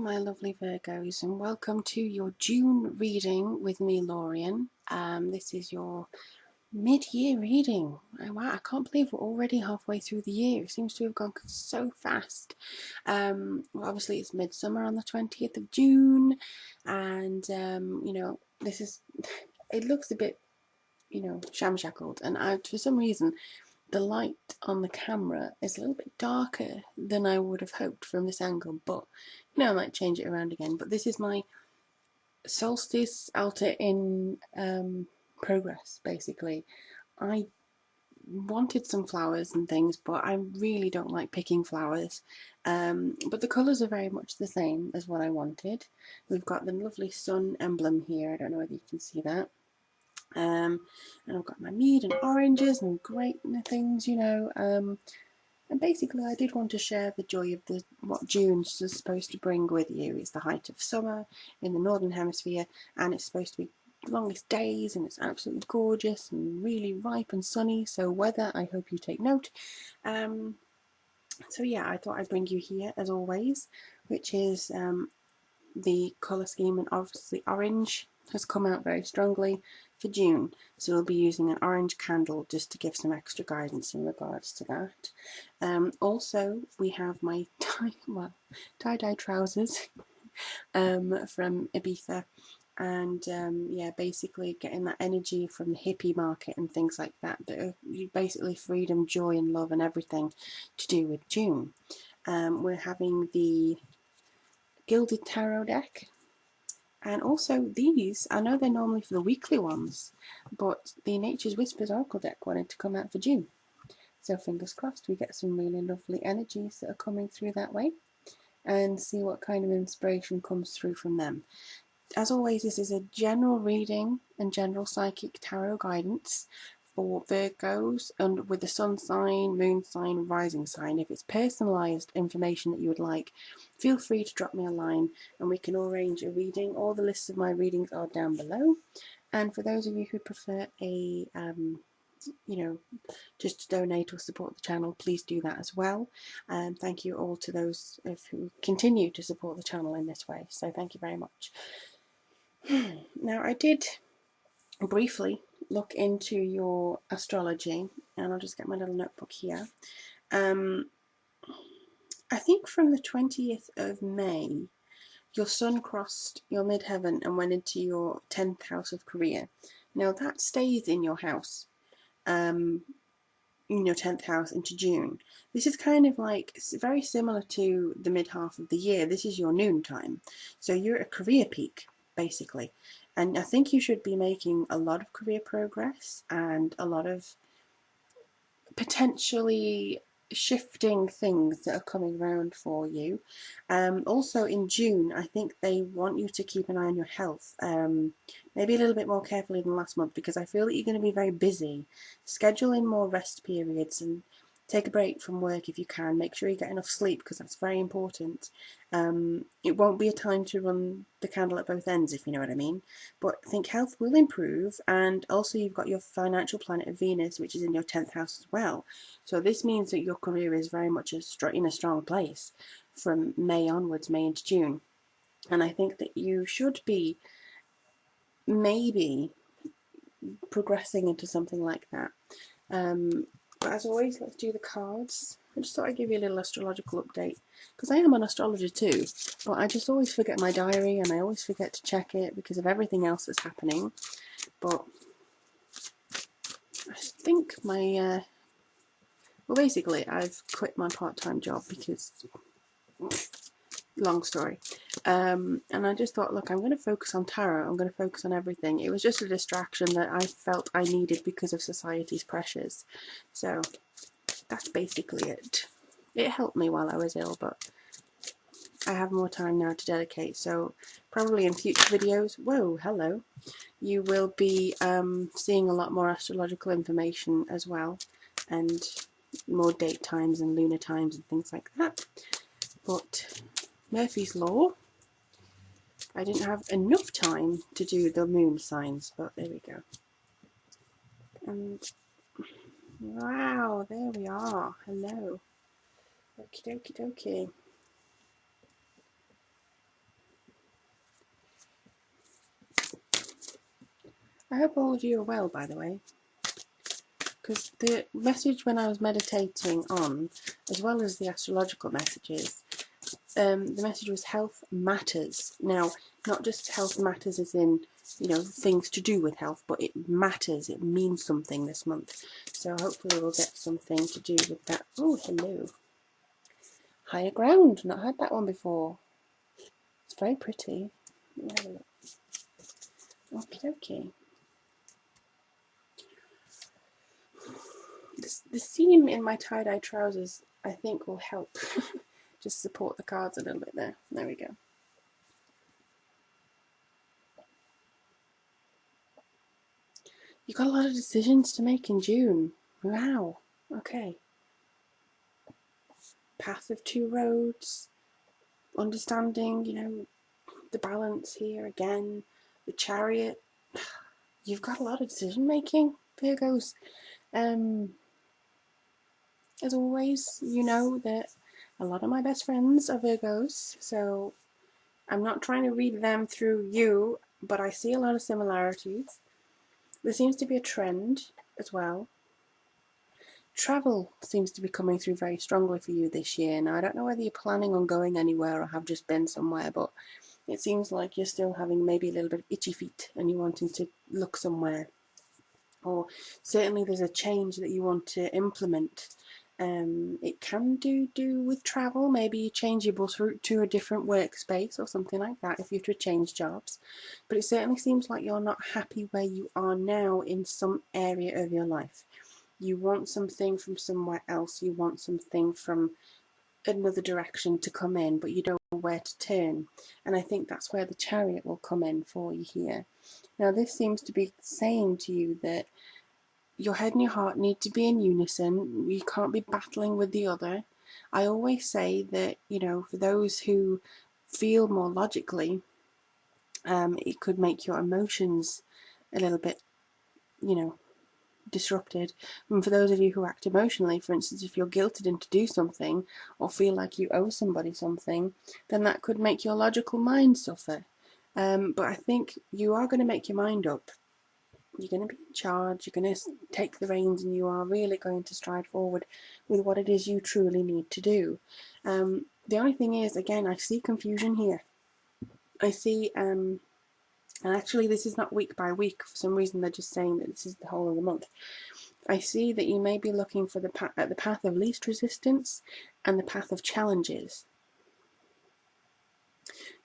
my lovely Virgos, and welcome to your June reading with me, Lorien. This is your mid-year reading. Wow, I can't believe we're already halfway through the year. It seems to have gone so fast. Well, obviously it's midsummer on the 20th of June, and this is. It looks a bit, shamshackled, and for some reason the light on the camera is a little bit darker than I would have hoped from this angle, but I might change it around again. But this is my solstice altar in progress, basically. I wanted some flowers and things, but I really don't like picking flowers. But the colours are very much the same as what I wanted. We've got the lovely sun emblem here. I don't know whether you can see that. And I've got my mead and oranges and great things, and basically I did want to share the joy of what June's supposed to bring with you. It's the height of summer in the northern hemisphere, and it's supposed to be the longest days, and it's absolutely gorgeous and really ripe and sunny. So weather, I hope you take note. So yeah, I thought I'd bring you here as always, which is the colour scheme, and obviously orange has come out very strongly for June, so we'll be using an orange candle just to give some extra guidance in regards to that. Also, we have my tie-dye trousers from Ibiza, and yeah, basically getting that energy from the hippie market and things like that are basically freedom, joy and love and everything to do with June. We're having the Gilded Tarot deck, and also these, I know they're normally for the weekly ones, but the Nature's Whispers Oracle deck wanted to come out for June. So fingers crossed we get some really lovely energies that are coming through that way, and see what kind of inspiration comes through from them. As always, this is a general reading and general psychic tarot guidance for Virgos, and with the sun sign, moon sign, rising sign. If it's personalised information that you would like, feel free to drop me a line and we can arrange a reading. All the lists of my readings are down below, and for those of you who prefer a just to donate or support the channel, please do that as well. Thank you all to those who continue to support the channel in this way, so thank you very much. Now, I did briefly look into your astrology, and I'll just get my little notebook here. I think from the 20th of May, your sun crossed your midheaven and went into your 10th house of career. Now that stays in your house, in your 10th house into June. This is kind of like, it's very similar to the mid half of the year. This is your noon time. So you're at a career peak, basically. And I think you should be making a lot of career progress and a lot of potentially shifting things that are coming around for you. Also in June, I think they want you to keep an eye on your health, maybe a little bit more carefully than last month, because I feel that you're going to be very busy. Schedule in more rest periods and take a break from work if you can. Make sure you get enough sleep, because that's very important. It won't be a time to run the candle at both ends, if you know what I mean. But I think health will improve, and also you've got your financial planet of Venus, which is in your 10th house as well. So this means that your career is very much in a strong place from May onwards, May into June. And I think that you should be maybe progressing into something like that. But as always, let's do the cards. I just thought I'd give you a little astrological update, because I am an astrologer too, but I just always forget my diary and I always forget to check it because of everything else that's happening. But I think my, well, basically I've quit my part-time job because, long story, and I just thought, look, I'm going to focus on tarot, I'm going to focus on everything. It was just a distraction that I felt I needed because of society's pressures. So that's basically it. It helped me while I was ill, but I have more time now to dedicate, so probably in future videos, whoa, hello, you will be seeing a lot more astrological information as well, and more date times and lunar times and things like that. But Murphy's Law, I didn't have enough time to do the moon signs, but there we go. And wow, there we are. Hello. Okie dokie dokie. I hope all of you are well, by the way, because the message when I was meditating on, as well as the astrological messages, the message was health matters. Now, not just health matters as in, you know, things to do with health, but it matters, it means something this month. So hopefully we'll get something to do with that. Oh, hello. Higher ground, not had that one before. It's very pretty. Let me have a look. Okay, okay. The seam in my tie-dye trousers, I think, will help. Just support the cards a little bit there. There we go. You've got a lot of decisions to make in June. Wow. Okay. Path of two roads. Understanding, you know, the balance here again. The Chariot. You've got a lot of decision making, Virgos. As always, you know that a lot of my best friends are Virgos, so I'm not trying to read them through you, but I see a lot of similarities. There seems to be a trend as well. Travel seems to be coming through very strongly for you this year. Now, I don't know whether you're planning on going anywhere or have just been somewhere, but it seems like you're still having maybe a little bit of itchy feet and you're wanting to look somewhere. Or certainly there's a change that you want to implement. It can do with travel. Maybe you change your bus route to a different workspace or something like that if you have to change jobs. But it certainly seems like you're not happy where you are now in some area of your life. You want something from somewhere else. You want something from another direction to come in, but you don't know where to turn. And I think that's where the Chariot will come in for you here. Now, this seems to be saying to you that your head and your heart need to be in unison. You can't be battling with the other. I always say that, you know, for those who feel more logically, it could make your emotions a little bit, you know, disrupted. And for those of you who act emotionally, for instance, if you're guilted into do something or feel like you owe somebody something, then that could make your logical mind suffer. But I think you are going to make your mind up. You're going to be in charge, you're going to take the reins, and you are really going to stride forward with what it is you truly need to do. The only thing is, again, I see confusion here. I see, and actually this is not week by week, for some reason they're just saying that this is the whole of the month. I see that you may be looking for the path of least resistance and the path of challenges.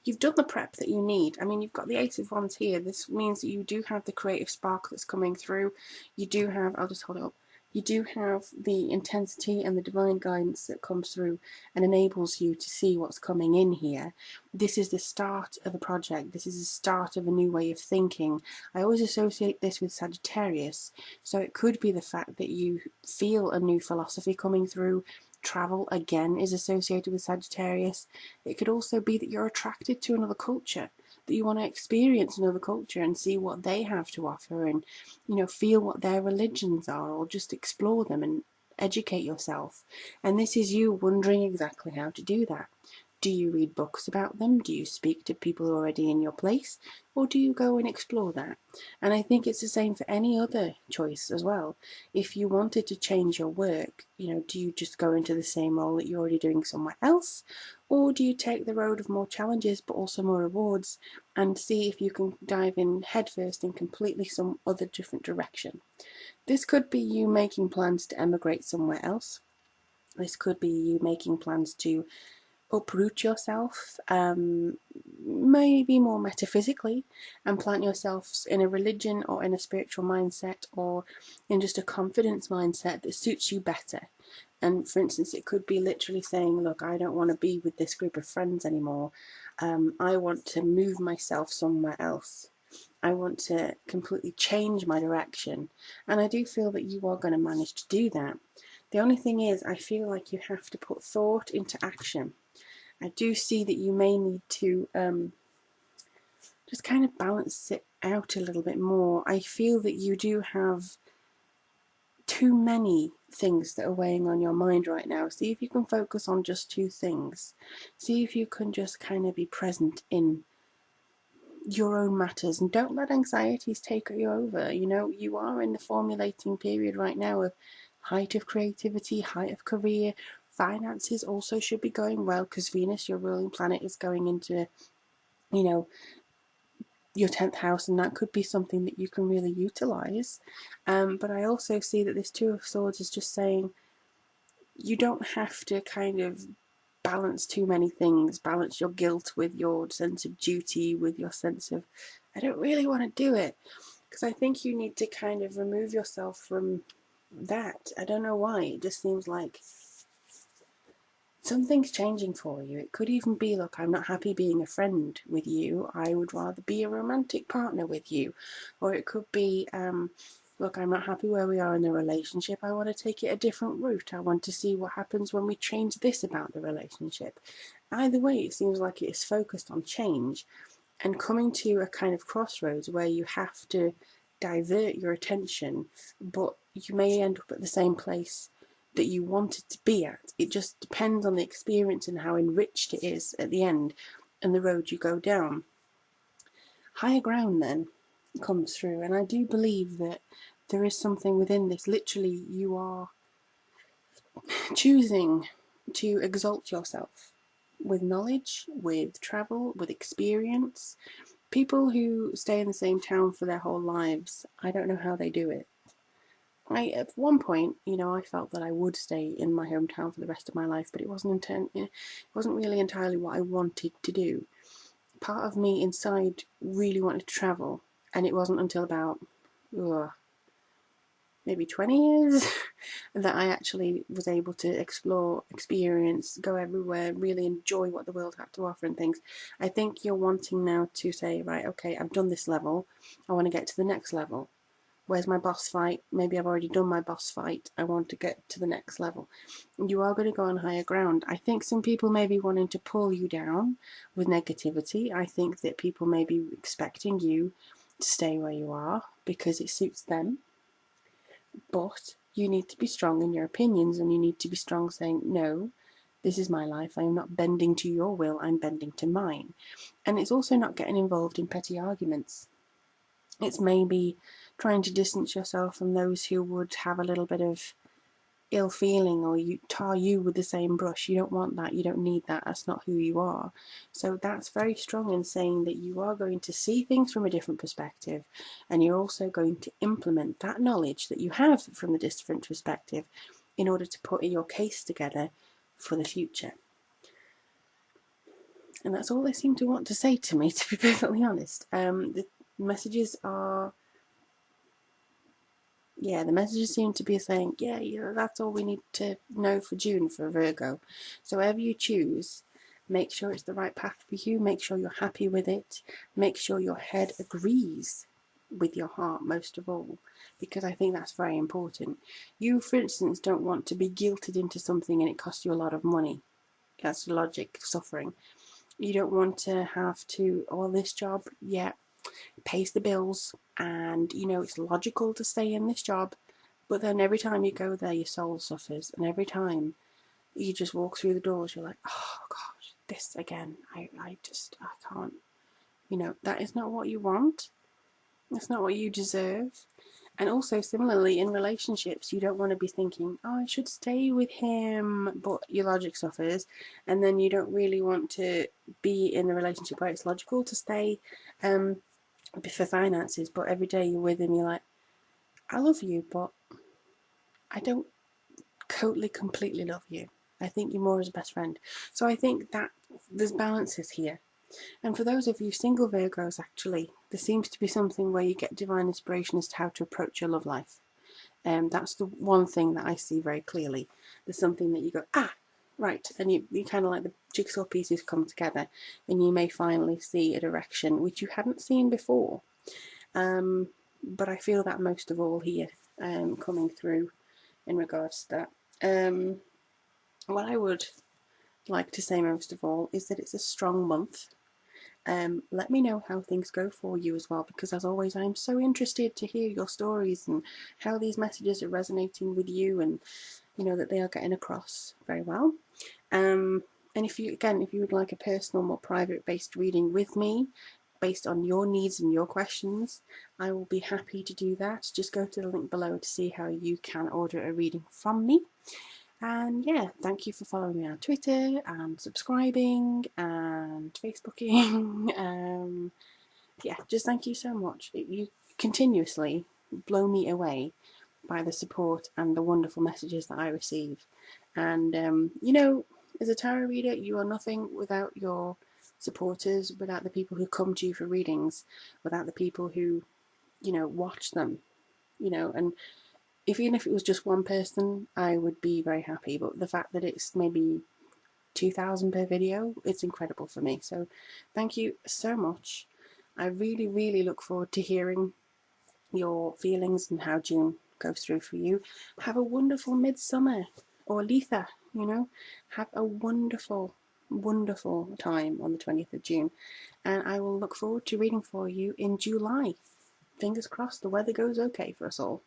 You've done the prep that you need. I mean, you've got the Ace of Wands here. This means that you do have the creative spark that's coming through. You do have, I'll just hold it up. You do have the intensity and the divine guidance that comes through and enables you to see what's coming in here. This is the start of a project. This is the start of a new way of thinking. I always associate this with Sagittarius. So it could be the fact that you feel a new philosophy coming through. Travel, again, is associated with Sagittarius. It could also be that you're attracted to another culture, that you want to experience another culture and see what they have to offer and, you know, feel what their religions are, or just explore them and educate yourself. And this is you wondering exactly how to do that. Do you read books about them? Do you speak to people already in your place? Or do you go and explore that? And I think it's the same for any other choice as well. If you wanted to change your work, you know, do you just go into the same role that you're already doing somewhere else? Or do you take the road of more challenges but also more rewards and see if you can dive in headfirst in completely some other different direction? This could be you making plans to emigrate somewhere else. This could be you making plans to uproot yourself, maybe more metaphysically, and plant yourselves in a religion or in a spiritual mindset or in just a confidence mindset that suits you better. And for instance, it could be literally saying, look, I don't want to be with this group of friends anymore. I want to move myself somewhere else. I want to completely change my direction. And I do feel that you are going to manage to do that. The only thing is, I feel like you have to put thought into action. I do see that you may need to just kind of balance it out a little bit more. I feel that you do have too many things that are weighing on your mind right now. See if you can focus on just two things. See if you can just kind of be present in your own matters, and don't let anxieties take you over. You know, you are in the formulating period right now of height of creativity, height of career. Finances also should be going well because Venus, your ruling planet, is going into, you know, your 10th house, and that could be something that you can really utilize. But I also see that this Two of Swords is just saying you don't have to kind of balance too many things, balance your guilt with your sense of duty, with your sense of, I don't really want to do it. Because I think you need to kind of remove yourself from that. I don't know why. It just seems like something's changing for you. It could even be, look, I'm not happy being a friend with you. I would rather be a romantic partner with you. Or it could be, look, I'm not happy where we are in the relationship. I want to take it a different route. I want to see what happens when we change this about the relationship. Either way, it seems like it is focused on change and coming to a kind of crossroads where you have to divert your attention, but you may end up at the same place that you wanted to be at. It just depends on the experience and how enriched it is at the end and the road you go down. Higher ground then comes through, and I do believe that there is something within this. Literally, you are choosing to exalt yourself with knowledge, with travel, with experience. People who stay in the same town for their whole lives, I don't know how they do it. At one point, you know, I felt that I would stay in my hometown for the rest of my life, but it wasn't really entirely what I wanted to do. Part of me inside really wanted to travel, and it wasn't until about maybe 20 years that I actually was able to explore, experience, go everywhere, really enjoy what the world had to offer and things. I think you're wanting now to say, right, okay, I've done this level, I want to get to the next level. Where's my boss fight? Maybe I've already done my boss fight. I want to get to the next level. You are going to go on higher ground. I think some people may be wanting to pull you down with negativity. I think that people may be expecting you to stay where you are because it suits them. But you need to be strong in your opinions, and you need to be strong saying, no, this is my life. I am not bending to your will. I'm bending to mine. And it's also not getting involved in petty arguments. It's maybe trying to distance yourself from those who would have a little bit of ill feeling or you tar you with the same brush. You don't want that. You don't need that. That's not who you are. So that's very strong in saying that you are going to see things from a different perspective, and you're also going to implement that knowledge that you have from the different perspective in order to put your case together for the future. And that's all they seem to want to say to me, to be perfectly honest. The messages are, the messages seem to be saying, that's all we need to know for June for Virgo. So whatever you choose, make sure it's the right path for you, make sure you're happy with it, make sure your head agrees with your heart most of all, because I think that's very important. You, for instance, don't want to be guilted into something and it costs you a lot of money. That's logic suffering. You don't want to have to, this job, pays the bills, and you know it's logical to stay in this job, but then every time you go there your soul suffers, and every time you just walk through the doors you're like, oh gosh, this again, I can't, that is not what you want. That's not what you deserve. And also similarly in relationships, you don't want to be thinking, oh, I should stay with him, but your logic suffers, and then you don't really want to be in a relationship where it's logical to stay for finances, but every day you're with him, you're like, I love you, but I don't totally, completely love you. I think you're more as a best friend. So I think that there's balances here. And for those of you single Virgos, actually, there seems to be something where you get divine inspiration as to how to approach your love life. That's the one thing that I see very clearly. There's something that you go, right, and you kind of like the jigsaw pieces come together, and you may finally see a direction which you hadn't seen before. But I feel that most of all here, coming through in regards to that. What I would like to say most of all is that it's a strong month. Let me know how things go for you as well, because as always I'm so interested to hear your stories and how these messages are resonating with you, and you know that they are getting across very well. And if you would like a personal, more private based reading with me, based on your needs and your questions, I will be happy to do that. Just go to the link below to see how you can order a reading from me. And yeah, thank you for following me on Twitter and subscribing and Facebooking. Yeah, just thank you so much. You continuously blow me away by the support and the wonderful messages that I receive. And you know, as a tarot reader, you are nothing without your supporters, without the people who come to you for readings, without the people who, you know, watch them, you know. And even if it was just one person, I would be very happy. But the fact that it's maybe 2,000 per video, it's incredible for me. So thank you so much. I really, really look forward to hearing your feelings and how June goes through for you. Have a wonderful midsummer, or Letha, you know. Have a wonderful, wonderful time on the 20th of June. And I will look forward to reading for you in July. Fingers crossed the weather goes okay for us all.